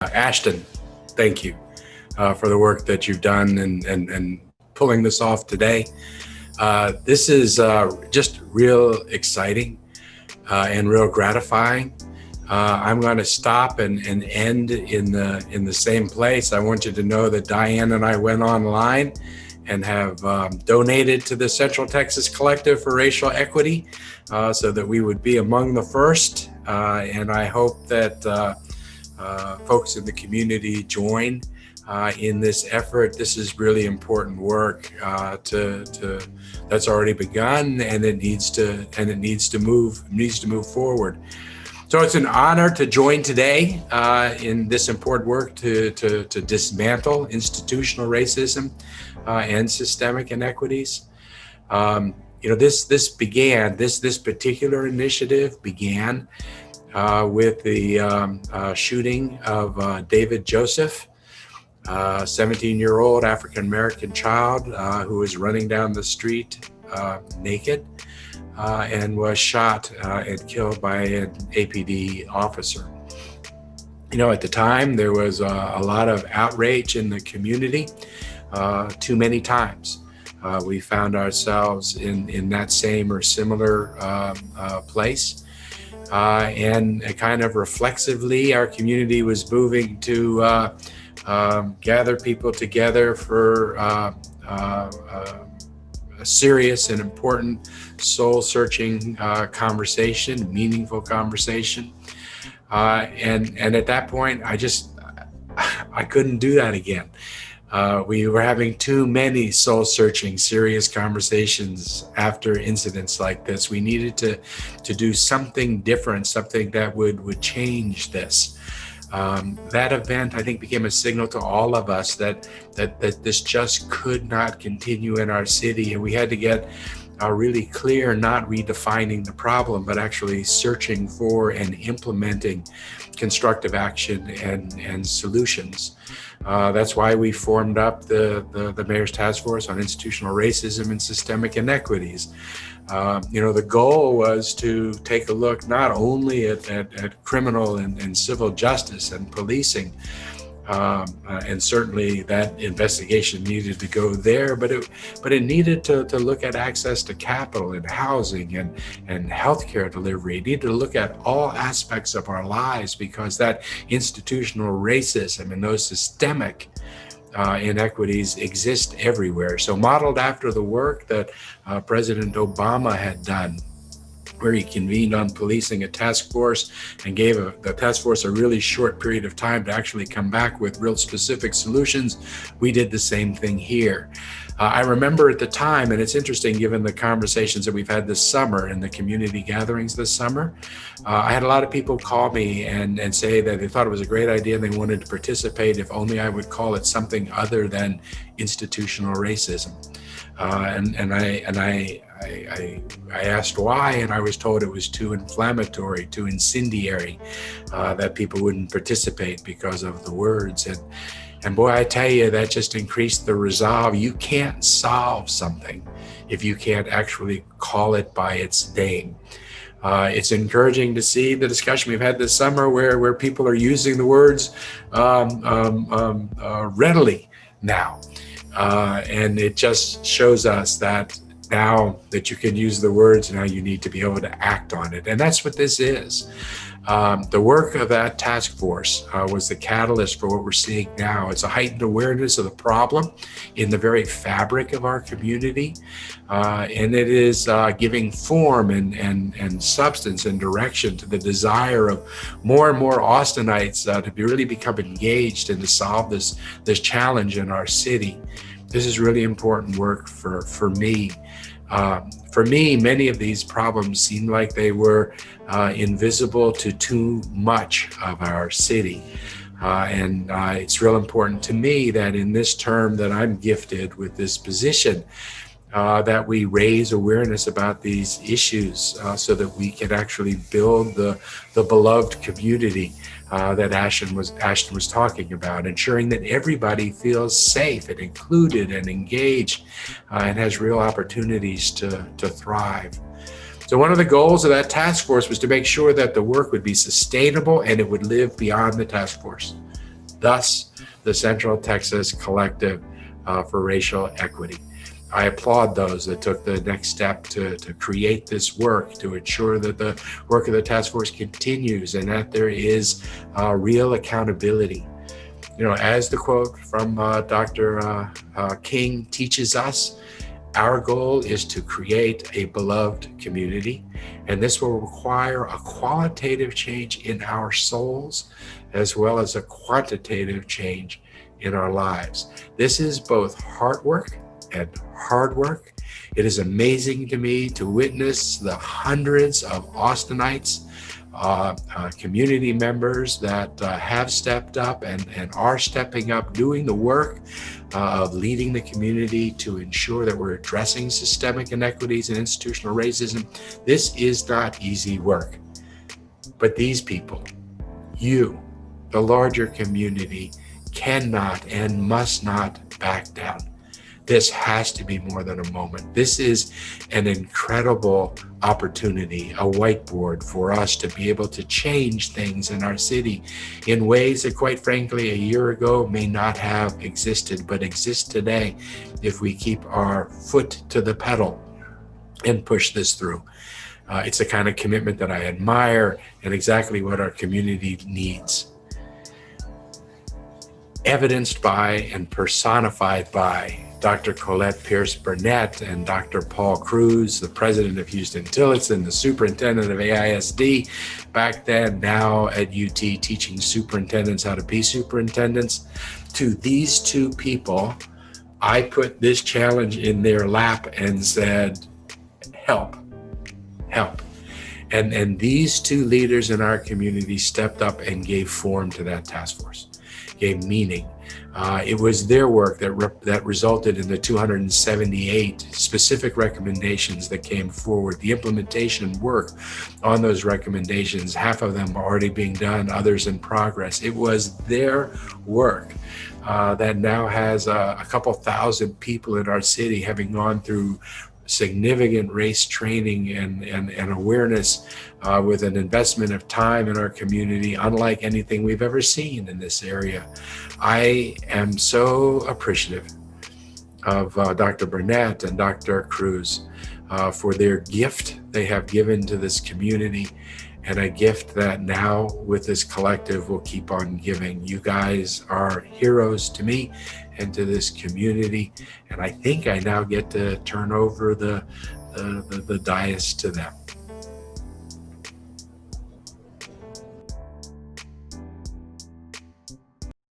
Ashton, thank you for the work that you've done and pulling this off today. This is just real exciting and real gratifying. I'm going to stop and end in the same place. I want you to know that Diane and I went online and have donated to the Central Texas Collective for Racial Equity so that we would be among the first. And I hope that folks in the community join in this effort. This is really important work that's already begun, and it needs to move forward. So it's an honor to join today in this important work to dismantle institutional racism and systemic inequities. This particular initiative began with the shooting of David Joseph, a 17-year-old African-American child who was running down the street naked and was shot and killed by an APD officer. At the time, there was a lot of outrage in the community. Too many times we found ourselves in that same or similar place. And kind of reflexively, our community was moving to gather people together for a serious and important soul-searching conversation, meaningful conversation. And at that point, I couldn't do that again. We were having too many soul-searching, serious conversations after incidents like this. We needed to do something different, something that would change this. That event, I think, became a signal to all of us that this just could not continue in our city, and we had to get really clear, not redefining the problem, but actually searching for and implementing constructive action and solutions. That's why we formed up the Mayor's Task Force on Institutional Racism and Systemic Inequities. The goal was to take a look not only at criminal and civil justice and policing, and certainly that investigation needed to go there, but it needed to look at access to capital and housing and healthcare delivery. It needed to look at all aspects of our lives, because that institutional racism and those systemic inequities exist everywhere. So modeled after the work that President Obama had done, where he convened on policing a task force and gave the task force a really short period of time to actually come back with real specific solutions, we did the same thing here. I remember at the time, and it's interesting given the conversations that we've had this summer and the community gatherings this summer, I had a lot of people call me and say that they thought it was a great idea and they wanted to participate if only I would call it something other than institutional racism. And I asked why, and I was told it was too inflammatory, too incendiary, that people wouldn't participate because of the words. And boy, I tell you, that just increased the resolve. You can't solve something if you can't actually call it by its name. It's encouraging to see the discussion we've had this summer where people are using the words readily now. And it just shows us that now that you can use the words, now you need to be able to act on it. And that's what this is. The work of that task force was the catalyst for what we're seeing now. It's a heightened awareness of the problem in the very fabric of our community. And it is giving form and substance and direction to the desire of more and more Austinites to really become engaged and to solve this challenge in our city. This is really important work for me. For me, many of these problems seem like they were invisible to too much of our city. And it's real important to me that in this term that I'm gifted with this position, that we raise awareness about these issues so that we can actually build the beloved community that Ashton was talking about, ensuring that everybody feels safe and included and engaged and has real opportunities to thrive. So one of the goals of that task force was to make sure that the work would be sustainable and it would live beyond the task force. thus the Central Texas Collective for Racial Equity. I applaud those that took the next step to create this work, to ensure that the work of the task force continues and that there is real accountability. You know, as the quote from Dr. King teaches us, our goal is to create a beloved community, and this will require a qualitative change in our souls as well as a quantitative change in our lives. This is both hard work and hard work. It is amazing to me to witness the hundreds of Austinites, community members that have stepped up and are stepping up, doing the work of leading the community to ensure that we're addressing systemic inequities and institutional racism. This is not easy work. But these people, you, the larger community, cannot and must not back down. This has to be more than a moment. This is an incredible opportunity, a whiteboard for us to be able to change things in our city in ways that, quite frankly, a year ago may not have existed, but exist today if we keep our foot to the pedal and push this through. It's the kind of commitment that I admire and exactly what our community needs. Evidenced by and personified by Dr. Colette Pierce Burnett and Dr. Paul Cruz, the president of Houston Tillotson, the superintendent of AISD back then, now at UT teaching superintendents how to be superintendents. To these two people, I put this challenge in their lap and said, help. And these two leaders in our community stepped up and gave form to that task force, gave meaning. It was their work that resulted in the 278 specific recommendations that came forward. The implementation work on those recommendations, half of them already being done, others in progress. It was their work that now has a couple thousand people in our city having gone through significant race training and awareness with an investment of time in our community unlike anything we've ever seen in this area. I am so appreciative of Dr. Burnett and Dr. Cruz for their gift they have given to this community, and a gift that now with this collective will keep on giving. You guys are heroes to me and to this community, and I think I now get to turn over the dais to them.